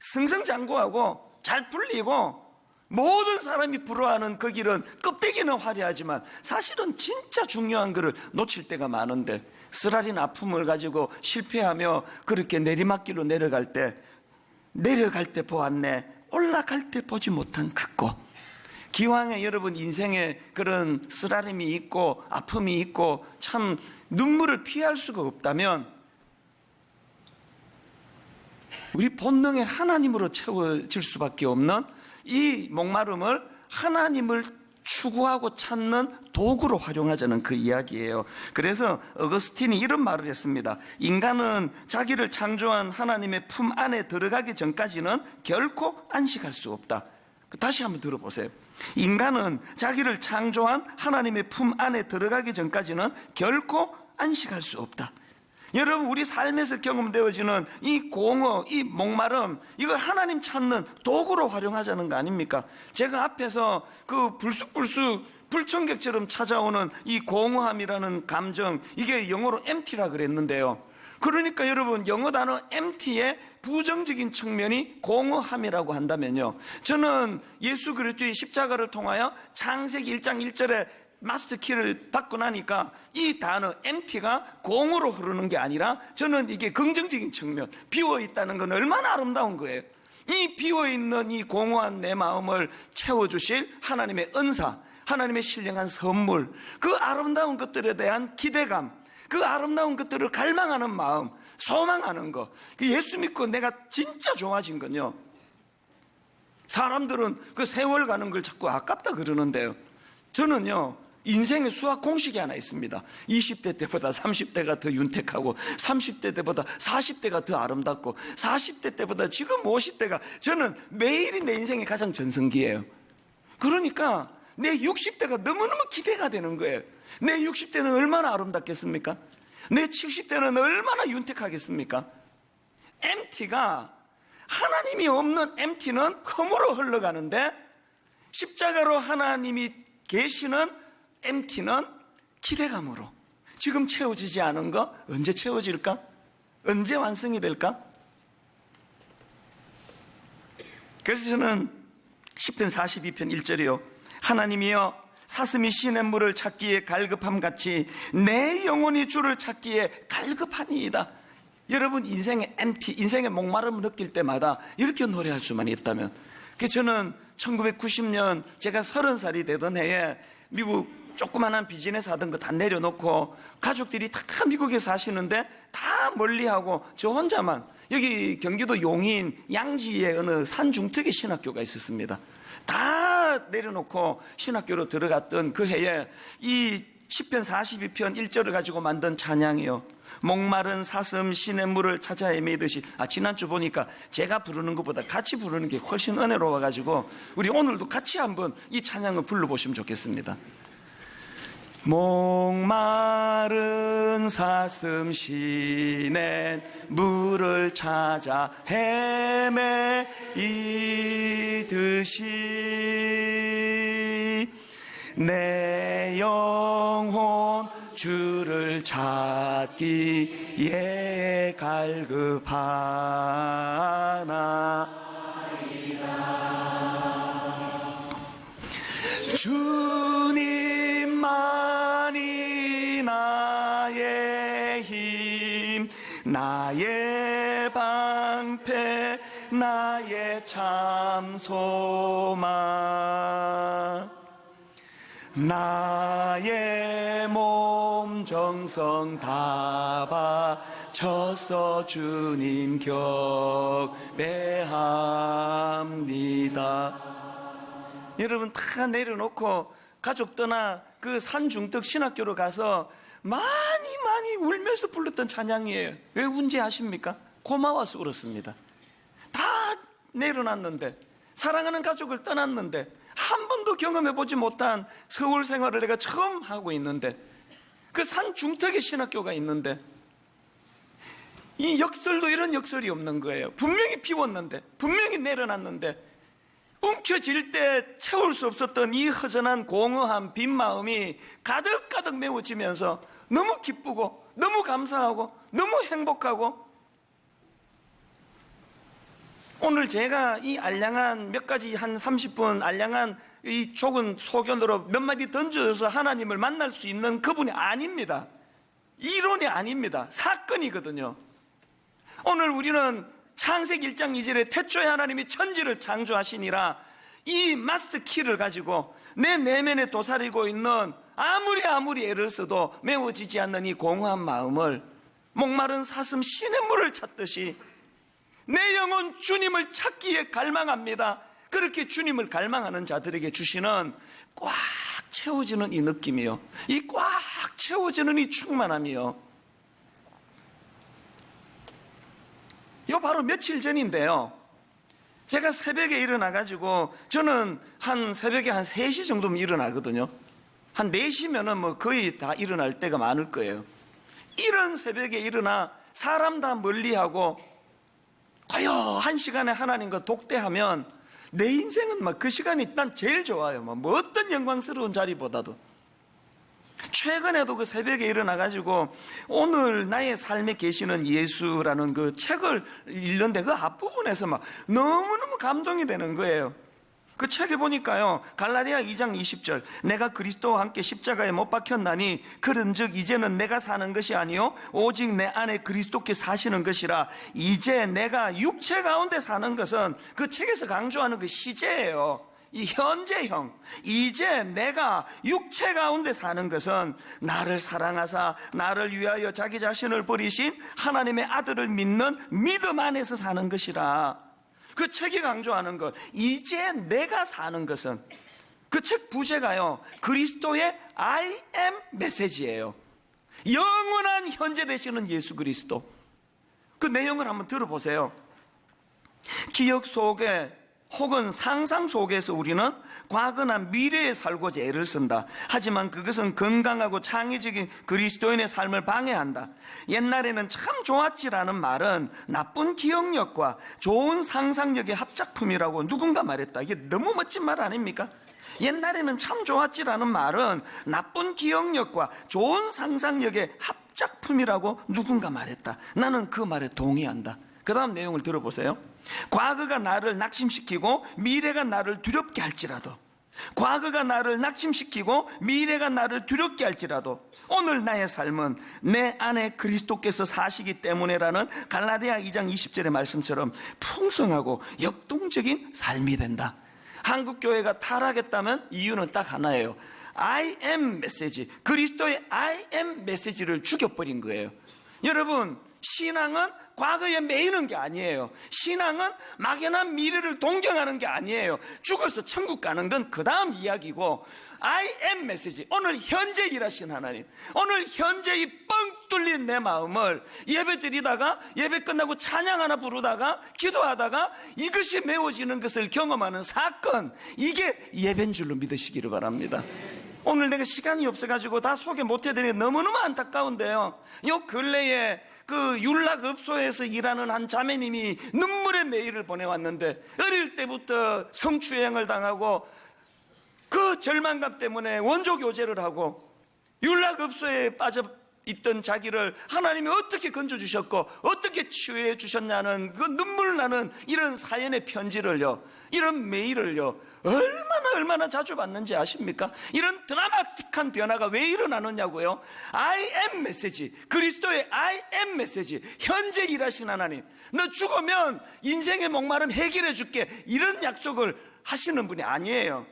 승승장구하고 잘 풀리고 모든 사람이 부러워하는 그 길은 껍데기는 화려하지만 사실은 진짜 중요한 것을 놓칠 때가 많은데, 쓰라린 아픔을 가지고 실패하며 그렇게 내리막길로 내려갈 때 보았네, 올라갈 때 보지 못한 그 꽃. 기왕에 여러분 인생에 그런 쓰라림이 있고 아픔이 있고 참 눈물을 피할 수가 없다면 우리 본능의 하나님으로 채워질 수밖에 없는 이 목마름을 하나님을 추구하고 찾는 도구로 활용하자는 그 이야기예요. 그래서 어거스틴이 이런 말을 했습니다. 인간은 자기를 창조한 하나님의 품 안에 들어가기 전까지는 결코 안식할 수 없다. 다시 한번 들어보세요. 인간은 자기를 창조한 하나님의 품 안에 들어가기 전까지는 결코 안식할 수 없다. 여러분, 우리 삶에서 경험되어지는 이 공허, 이 목마름, 이거 하나님 찾는 도구로 활용하자는 거 아닙니까? 제가 앞에서 그 불쑥불쑥 불청객처럼 찾아오는 이 공허함이라는 감정, 이게 영어로 empty라 그랬는데요. 그러니까 여러분, 영어 단어 empty의 부정적인 측면이 공허함이라고 한다면요, 저는 예수 그리스도의 십자가를 통하여 창세기 1장 1절에 마스터 키를 받고 나니까 이 단어 empty가 공으로 흐르는 게 아니라 저는 이게 긍정적인 측면, 비어 있다는 건 얼마나 아름다운 거예요. 이 비어 있는 이 공허한 내 마음을 채워주실 하나님의 은사, 하나님의 신령한 선물, 그 아름다운 것들에 대한 기대감, 그 아름다운 것들을 갈망하는 마음, 소망하는 거, 그 예수 믿고 내가 진짜 좋아진 건요, 사람들은 그 세월 가는 걸 자꾸 아깝다 그러는데요, 저는요 인생의 수학 공식이 하나 있습니다. 20대 때보다 30대가 더 윤택하고 30대 때보다 40대가 더 아름답고 40대 때보다 지금 50대가, 저는 매일이 내 인생의 가장 전성기예요. 그러니까 내 60대가 너무너무 기대가 되는 거예요. 내 60대는 얼마나 아름답겠습니까? 내 70대는 얼마나 윤택하겠습니까? empty가, 하나님이 없는 empty는 흠으로 흘러가는데, 십자가로 하나님이 계시는 empty는 기대감으로, 지금 채워지지 않은 거 언제 채워질까? 언제 완성이 될까? 그래서 저는 시편 42편 1절이요, 하나님이여 사슴이 시냇물을 찾기에 갈급함같이 내 영혼이 주를 찾기에 갈급하니이다. 여러분, 인생의 empty, 인생의 목마름을 느낄 때마다 이렇게 노래할 수만 있다면, 저는 1990년 제가 30살이 되던 해에 미국 조그만한 비즈니스 하던 거 다 내려놓고 가족들이 다 미국에 사시는데 다 멀리하고 저 혼자만 여기 경기도 용인 양지에 어느 산중턱에 신학교가 있었습니다. 다 내려놓고 신학교로 들어갔던 그 해에 이 시편 42편 1절을 가지고 만든 찬양이요, 목마른 사슴 시냇물을 찾아 헤매듯이, 지난주 보니까 제가 부르는 것보다 같이 부르는 게 훨씬 은혜로워가지고 우리 오늘도 같이 한번 이 찬양을 불러보시면 좋겠습니다. 목마른 사슴 시냇물을 찾아 헤매이듯이 내 영혼 주를 찾기에 갈급하나 주님만이 나의 힘, 나의 방패, 나의 참 소망, 나의 몸 정성 다 바쳐서 주님 경배합니다. 여러분, 다 내려놓고 가족 떠나 그 산중턱 신학교로 가서 많이 울면서 불렀던 찬양이에요. 왜 운지 아십니까? 고마워서 울었습니다. 다 내려놨는데, 사랑하는 가족을 떠났는데, 한 번도 경험해보지 못한 서울 생활을 내가 처음 하고 있는데, 그 산중턱에 신학교가 있는데, 이 역설도 이런 역설이 없는 거예요. 분명히 비웠는데, 분명히 내려놨는데, 움켜질 때 채울 수 없었던 이 허전한 공허한 빈 마음이 가득가득 메워지면서 너무 기쁘고 너무 감사하고 너무 행복하고, 오늘 제가 이 알량한 몇 가지 한 30분 알량한 이 좁은 소견으로 몇 마디 던져서 하나님을 만날 수 있는 그분이 아닙니다. 이론이 아닙니다. 사건이거든요. 오늘 우리는 창세기 1장 2절에 태초에 하나님이 천지를 창조하시니라, 이 마스터 키를 가지고 내 내면에 도사리고 있는 아무리 애를 써도 메워지지 않는 이 공허한 마음을 목마른 사슴 시냇물을 찾듯이 내 영혼 주님을 찾기에 갈망합니다. 그렇게 주님을 갈망하는 자들에게 주시는 꽉 채워지는 이 느낌이요, 이 꽉 채워지는 이 충만함이요. 요 바로 며칠 전인데요, 제가 새벽에 일어나가지고, 저는 새벽에 한 3시 정도면 일어나거든요. 한 4시면은 뭐 거의 다 일어날 때가 많을 거예요. 이런 새벽에 일어나 사람 다 멀리하고 고요한 시간에 하나님과 독대하면 내 인생은 막 그 시간이 난 제일 좋아요. 뭐 어떤 영광스러운 자리보다도. 최근에도 그 새벽에 일어나가지고 오늘 나의 삶에 계시는 예수라는 그 책을 읽는데 그 앞부분에서 막 너무너무 감동이 되는 거예요. 그 책에 보니까요, 갈라디아 2장 20절, 내가 그리스도와 함께 십자가에 못 박혔나니 그런즉 이제는 내가 사는 것이 아니요 오직 내 안에 그리스도께 사시는 것이라. 이제 내가 육체 가운데 사는 것은, 그 책에서 강조하는 그 시제예요. 이 현재형. 이제 내가 육체 가운데 사는 것은 나를 사랑하사 나를 위하여 자기 자신을 버리신 하나님의 아들을 믿는 믿음 안에서 사는 것이라. 그 책이 강조하는 것, 이제 내가 사는 것은, 그 책 부제가요, 그리스도의 I am 메시지예요. 영원한 현재 되시는 예수 그리스도. 그 내용을 한번 들어보세요. 기억 속에 혹은 상상 속에서 우리는 과거나 미래에 살고자 애를 쓴다. 하지만 그것은 건강하고 창의적인 그리스도인의 삶을 방해한다. 옛날에는 참 좋았지라는 말은 나쁜 기억력과 좋은 상상력의 합작품이라고 누군가 말했다. 이게 너무 멋진 말 아닙니까? 옛날에는 참 좋았지라는 말은 나쁜 기억력과 좋은 상상력의 합작품이라고 누군가 말했다. 나는 그 말에 동의한다. 그 다음 내용을 들어보세요. 과거가 나를 낙심시키고 미래가 나를 두렵게 할지라도, 과거가 나를 낙심시키고 미래가 나를 두렵게 할지라도 오늘 나의 삶은 내 안에 그리스도께서 사시기 때문에라는 갈라디아 2장 20절의 말씀처럼 풍성하고 역동적인 삶이 된다. 한국교회가 타락했다면 이유는 딱 하나예요. I am 메시지, 그리스도의 I am 메시지를 죽여버린 거예요. 여러분, 신앙은 과거에 매이는 게 아니에요. 신앙은 막연한 미래를 동경하는 게 아니에요. 죽어서 천국 가는 건 그 다음 이야기고, I am 메시지, 오늘 현재 일하신 하나님, 오늘 현재 이 뻥 뚫린 내 마음을 예배 드리다가, 예배 끝나고 찬양 하나 부르다가, 기도하다가 이것이 메워지는 것을 경험하는 사건, 이게 예배인 줄로 믿으시기를 바랍니다. 오늘 내가 시간이 없어가지고 다 소개 못해드리니 너무너무 안타까운데요, 요 근래에 그 율락업소에서 일하는 한 자매님이 눈물의 메일을 보내왔는데, 어릴 때부터 성추행을 당하고 그 절망감 때문에 원조 교제를 하고 율락업소에 빠져 있던 자기를 하나님이 어떻게 건져주셨고 어떻게 치유해 주셨냐는 그 눈물 나는 이런 사연의 편지를요, 이런 메일을요, 얼마나 자주 받는지 아십니까? 이런 드라마틱한 변화가 왜 일어나느냐고요? I am 메시지, 그리스도의 I am 메시지, 현재 일하신 하나님, 너 죽으면 인생의 목마름 해결해 줄게, 이런 약속을 하시는 분이 아니에요.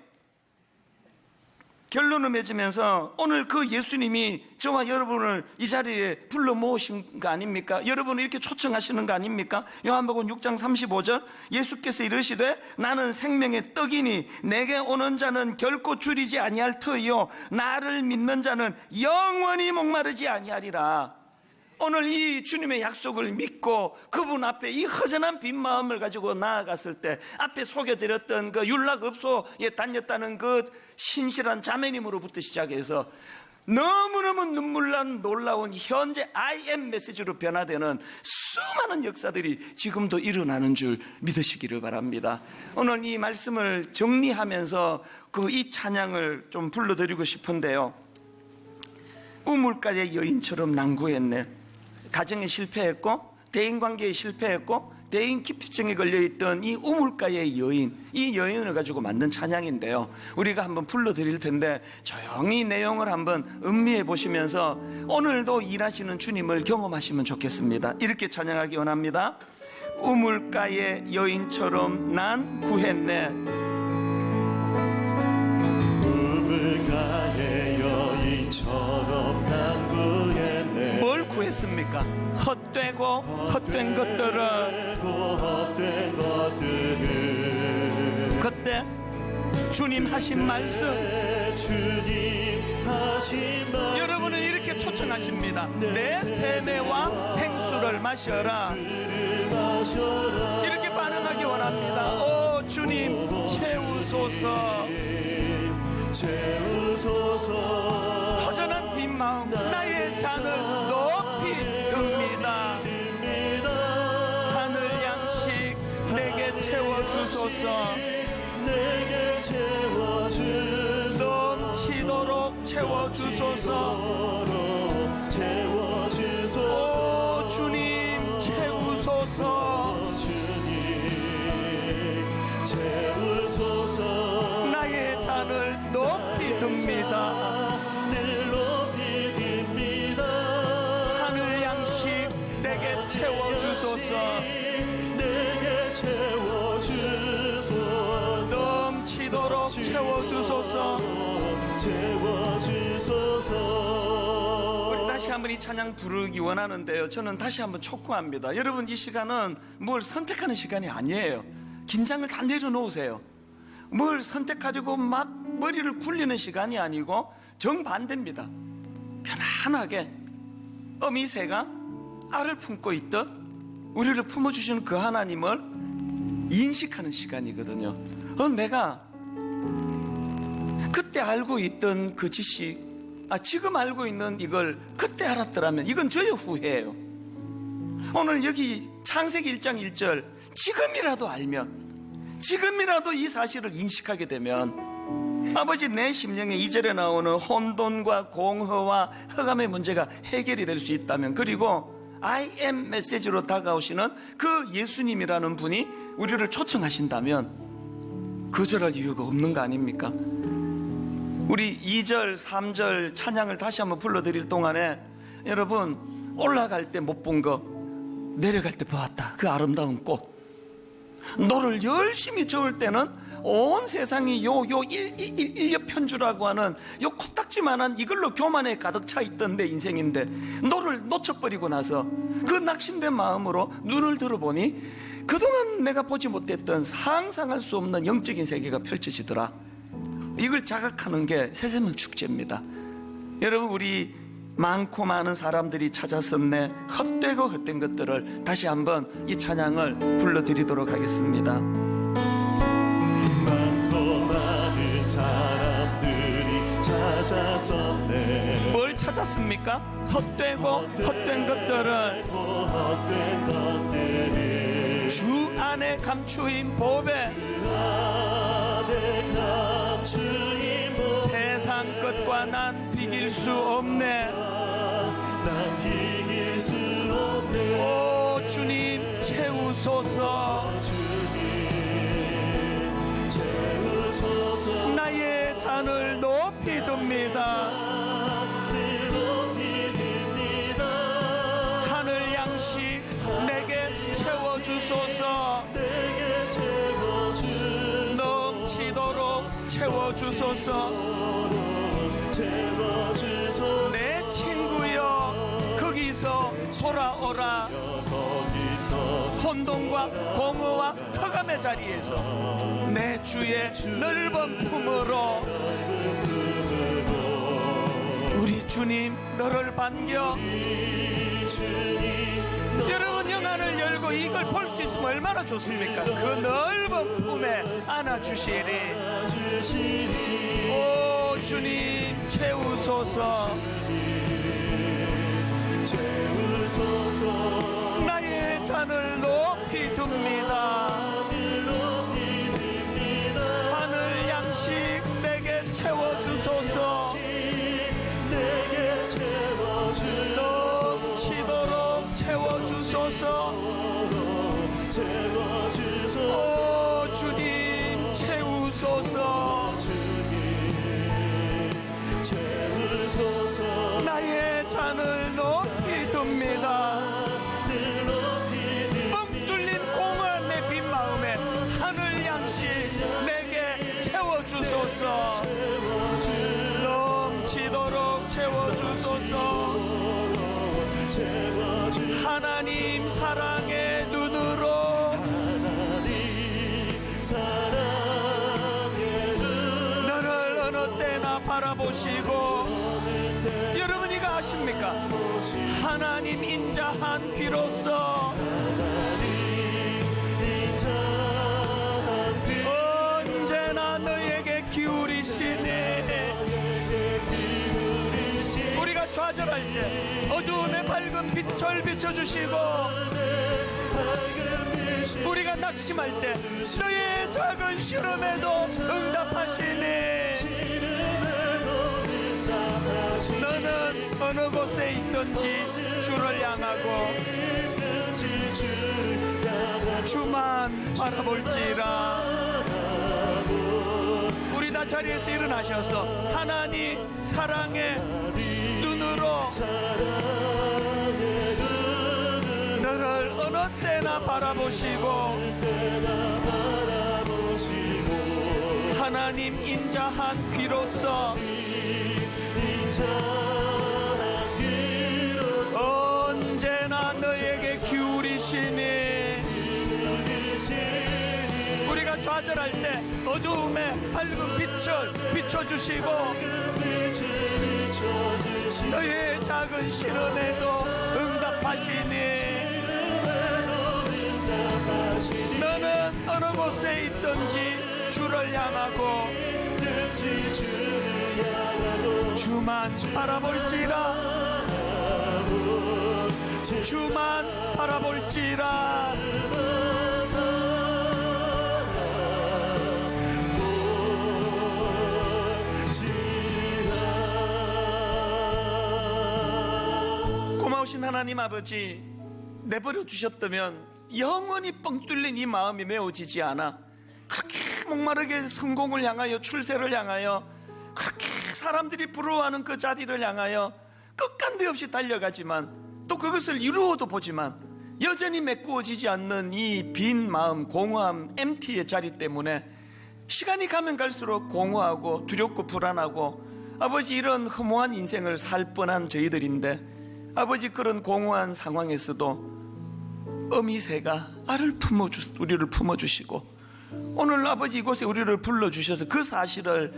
결론을 맺으면서 오늘 그 예수님이 저와 여러분을 이 자리에 불러 모으신 거 아닙니까? 여러분을 이렇게 초청하시는 거 아닙니까? 요한복음 6장 35절, 예수께서 이르시되 나는 생명의 떡이니 내게 오는 자는 결코 줄이지 아니할 터이요 나를 믿는 자는 영원히 목마르지 아니하리라. 오늘 이 주님의 약속을 믿고 그분 앞에 이 허전한 빈 마음을 가지고 나아갔을 때, 앞에 소개드렸던 그 율락업소에 다녔다는 그 신실한 자매님으로부터 시작해서 너무너무 눈물난 놀라운 현재 I am 메시지로 변화되는 수많은 역사들이 지금도 일어나는 줄 믿으시기를 바랍니다. 오늘 이 말씀을 정리하면서 그 이 찬양을 좀 불러드리고 싶은데요, 우물가의 여인처럼 난구했네. 가정에 실패했고 대인관계에 실패했고 대인 기피증에 걸려있던 이 우물가의 여인, 이 여인을 가지고 만든 찬양인데요, 우리가 한번 불러드릴 텐데 조용히 내용을 한번 음미해 보시면서 오늘도 일하시는 주님을 경험하시면 좋겠습니다. 이렇게 찬양하기 원합니다. 우물가의 여인처럼 난 구했네. 우물가의 여인처럼 난 구했네. 뭘 구했습니까? 헛되고 헛된 것들을, 헛된 것들을 때 주님 하신 말씀, 주님 하신 말씀, 여러분은 이렇게 초청하십니다. 내 세매와 생수를 마셔라. 이렇게 반응하기 원합니다. 오 주님 채우소서. 허전한 빈 마음 나의 잔을 높이 듭니다. 하늘 양식 내게 채워주소서. 넘치도록 채워주소서. 오 주님 채우소서. 나의 잔을 높이 듭니다. 하늘 양식 내게 채워주소서. 넘치도록 채워주소서. 우리 다시 한번 이 찬양 부르기 원하는데요, 저는 다시 한번 촉구합니다. 여러분, 이 시간은 뭘 선택하는 시간이 아니에요. 긴장을 다 내려놓으세요. 뭘 선택하려고 막 머리를 굴리는 시간이 아니고 정반대입니다. 편안하게 어미새가 알을 품고 있듯 우리를 품어주시는 그 하나님을 인식하는 시간이거든요. 내가 그때 알고 있던 그 지식, 지금 알고 있는 이걸 그때 알았더라면 이건 저의 후회예요. 오늘 여기 창세기 1장 1절 지금이라도 알면, 지금이라도 이 사실을 인식하게 되면 아버지 내 심령에 2절에 나오는 혼돈과 공허와 흑암의 문제가 해결이 될 수 있다면, 그리고 I am 메시지로 다가오시는 그 예수님이라는 분이 우리를 초청하신다면 거절할 이유가 없는 거 아닙니까? 우리 2절 3절 찬양을 다시 한번 불러드릴 동안에 여러분, 올라갈 때 못 본 거 내려갈 때 보았다. 그 아름다운 꽃. 너를 열심히 저을 때는 온 세상이 일엽 편주라고 하는 요 코딱지만한 이걸로 교만에 가득 차 있던 내 인생인데, 너를 놓쳐버리고 나서 그 낙심된 마음으로 눈을 들어보니 그동안 내가 보지 못했던 상상할 수 없는 영적인 세계가 펼쳐지더라. 이걸 자각하는 게 새세명 축제입니다. 여러분, 우리 많고 많은 사람들이 찾았었네. 헛되고 헛된 것들을 다시 한번 이 찬양을 불러드리도록 하겠습니다. 많고 많은 사람들이 찾았었네. 뭘 찾았습니까? 헛되고 헛된 것들을 주 안에 감추인 보배, 세상 것과 난 비길 수 없네. 오 주님 채우소서. 나의 잔을 높이 듭니다. 하늘 양식 내게 채워주소서. 넘치도록 채워주소서. 내 친구여 거기서 돌아오라. 혼돈과 공허와 흑암의 자리에서 내 주의 넓은 품으로 우리 주님 너를 반겨. 여러분, 영안을 열고 이걸 볼 수 있으면 얼마나 좋습니까? 그 넓은 품에 안아주시리. 오 주님 채우소서. 나의 잔을 높이 듭니다. 하늘 양식 내게 채워주소서. 넘치도록 채워주소서. 오 주님 채우소서. 나의 잔을 높이 듭니다. 뻥 뚫린 공허한 내 빈 마음에 하늘 양식 내게 채워주소서. 넘치도록 채워주소서. 하나님 사랑의 눈으로 바라보시고 여러분 이거 아십니까? 하나님 인자한 귀로서 언제나 너에게 기울이시니 우리가 좌절할 때 어두움의 밝은 빛을 비춰주시고 우리가 낙심할 때 너의 작은 시름에도 응답하시니 너는 어느 곳에 있든지 주를 향하고 주만 바라볼지라. 우리 다 자리에서 일어나셔서 하나님 사랑의 눈으로 너를 어느 때나 바라보시고 하나님 인자한 귀로서 언제나 너에게 기울이시니 우리가 좌절할 때 어두움에 밝은 빛을 비춰주시고 너의 작은 시련에도 응답하시니 너는 어느 곳에 있든지 주를 향하고 주만 바라볼지라. 주만 바라볼지라. 고마우신 하나님 아버지, 내버려 두셨다면 영원히 뻥 뚫린 이 마음이 메워지지 않아 그렇게 목마르게 성공을 향하여 출세를 향하여 그렇게 사람들이 부러워하는 그 자리를 향하여 끝간데 없이 달려가지만 또 그것을 이루어도 보지만 여전히 메꾸어지지 않는 이 빈 마음, 공허함, MT의 자리 때문에 시간이 가면 갈수록 공허하고 두렵고 불안하고 아버지 이런 허무한 인생을 살 뻔한 저희들인데 아버지 그런 공허한 상황에서도 어미새가 우리를 품어주시고 오늘 아버지 이곳에 우리를 불러주셔서 그 사실을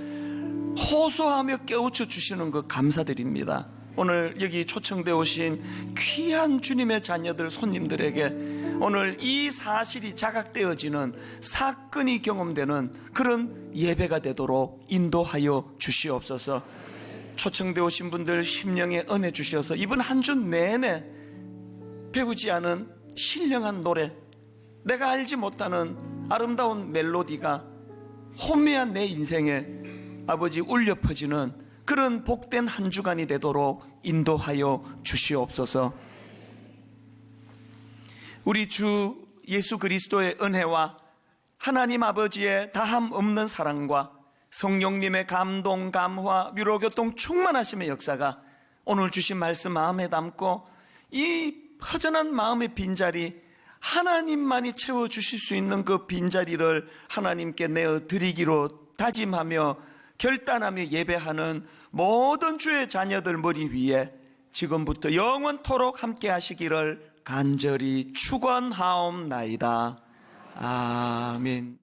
호소하며 깨우쳐 주시는 것 감사드립니다. 오늘 여기 초청되어 오신 귀한 주님의 자녀들 손님들에게 오늘 이 사실이 자각되어지는 사건이 경험되는 그런 예배가 되도록 인도하여 주시옵소서. 초청되어 오신 분들 심령에 은혜 주셔서 이번 한 주 내내 배우지 않은 신령한 노래, 내가 알지 못하는 아름다운 멜로디가 혼미한 내 인생에 아버지 울려 퍼지는 그런 복된 한 주간이 되도록 인도하여 주시옵소서. 우리 주 예수 그리스도의 은혜와 하나님 아버지의 다함 없는 사랑과 성령님의 감동, 감화, 위로, 교통 충만하심의 역사가 오늘 주신 말씀 마음에 담고 이 허전한 마음의 빈자리 하나님만이 채워주실 수 있는 그 빈자리를 하나님께 내어드리기로 다짐하며 결단하며 예배하는 모든 주의 자녀들 머리 위에 지금부터 영원토록 함께 하시기를 간절히 축원하옵나이다. 아멘.